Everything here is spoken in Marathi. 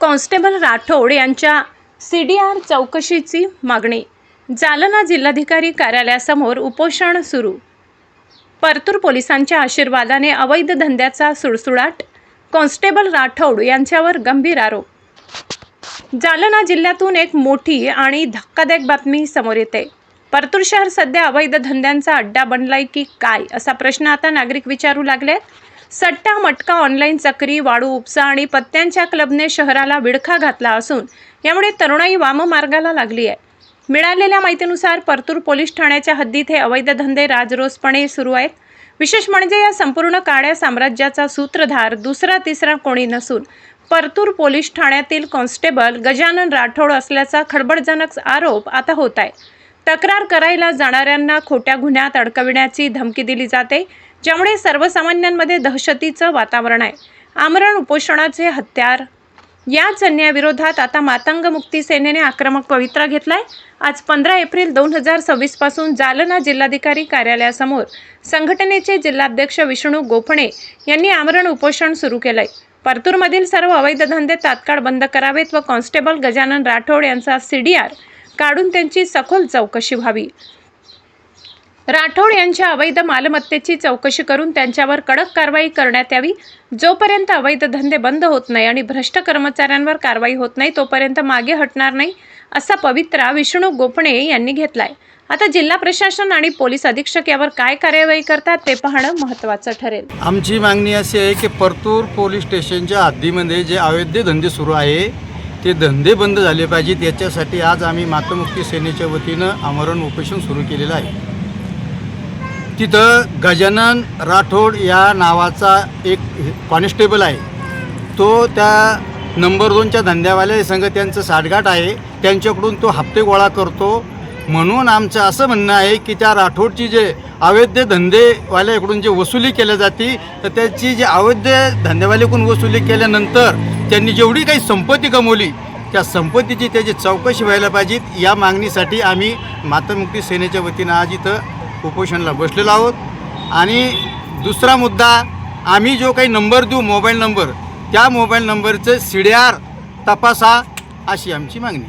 कॉन्स्टेबल राठोड यांच्या CDR चौकशीची मागणी। जालना जिल्हाधिकारी कार्यालयासमोर उपोषण सुरू। परतूर पोलिसांच्या आशीर्वादाने अवैध धंद्याचा सुळसुळाट। कॉन्स्टेबल राठोड यांच्यावर गंभीर आरोप। जालना जिल्ह्यातून एक मोठी आणि धक्कादायक बातमी समोर येते। परतूर शहर सध्या अवैध धंद्यांचा अड्डा बनलाय की काय असा प्रश्न आता नागरिक विचारू लागलेत। सट्टा, मटका, ऑनलाईन चक्री, वाळू उपसा आणि पत्त्यांच्या क्लबने शहराला विळखा घातला असून यामुळे तरुणाई वाममार्गाला लागली आहे। मिळालेल्या माहितीनुसार परतूर पोलीस ठाण्याच्या हद्दीत हे अवैध धंदे राजरोसपणे सुरू आहेत। विशेष म्हणजे या संपूर्ण काळ्या साम्राज्याचा सूत्रधार दुसरा तिसरा कोणी नसून परतूर पोलीस ठाण्यातील कॉन्स्टेबल गजानन राठोड असल्याचा खळबळजनक आरोप आता होत आहे। तक्रार करायला जाणाऱ्यांना खोट्या गुन्ह्यात अडकविण्याची धमकी दिली जाते, ज्यामुळे सर्वसामान्यांमध्ये दहशतीचं वातावरण आहे। आमरण उपोषणाचे हत्यार याच अन्यायाविरोधात आता मातंग मुक्ती सेनेने आक्रमक पवित्रा घेतलाय। आज 15 एप्रिल 2026 पासून जालना जिल्हाधिकारी कार्यालयासमोर संघटनेचे जिल्हाध्यक्ष विष्णू गोफणे यांनी आमरण उपोषण सुरू केलंय। परतूरमधील सर्व अवैध धंदे तात्काळ बंद करावेत व कॉन्स्टेबल गजानन राठोड यांचा CDR काढून त्यांची सखोल चौकशी व्हावी। राठोड यांच्या अवैध मालमत्तेची चौकशी करून त्यांच्यावर कडक कारवाई करण्यात यावी। जोपर्यंत अवैध धंदे बंद होत नाही आणि भ्रष्ट कर्मचाऱ्यांवर कारवाई होत नाही तोपर्यंत मागे हटणार नाही असा पवित्रा विष्णू गोफणे यांनी घेतलाय। आता जिल्हा प्रशासन आणि पोलीस अधीक्षक यावर काय कार्यवाही करतात ते पाहणं महत्त्वाचं ठरेल। आमची मागणी अशी आहे की परतूर पोलीस स्टेशनच्या हद्दीमध्ये जे अवैध धंदे सुरू आहे ते धंदे बंद झाले पाहिजेत। याच्यासाठी आज आम्ही मातमुक्ती सेनेच्या वतीनं आमरण उपोषण सुरू केलेलं आहे। तिथं गजानन राठोड या नावाचा एक कॉन्स्टेबल आहे, तो त्या नंबर 2च्या धंद्यावाल्या संघ त्यांचं साठगाठ आहे, त्यांच्याकडून तो हप्ते गोळा करतो। म्हणून आमचं असं म्हणणं आहे की त्या राठोडची जे अवैध धंदेवाल्याकडून जे वसुली केली जाते तर त्याची जे अवैध धंदेवाल्याकडून वसुली केल्यानंतर त्यांनी जेवढी काही संपत्ती गमावली त्या संपत्तीची त्याची चौकशी व्हायला पाहिजे। या मागणीसाठी आम्ही मातमुक्ती सेनेच्या वतीनं आज इथं उपोषणाला बसलेलो आहोत। आणि दुसरा मुद्दा, आम्ही जो काही नंबर देऊ मोबाईल नंबर, त्या मोबाईल नंबरचं CDR तपासा अशी आमची मागणी।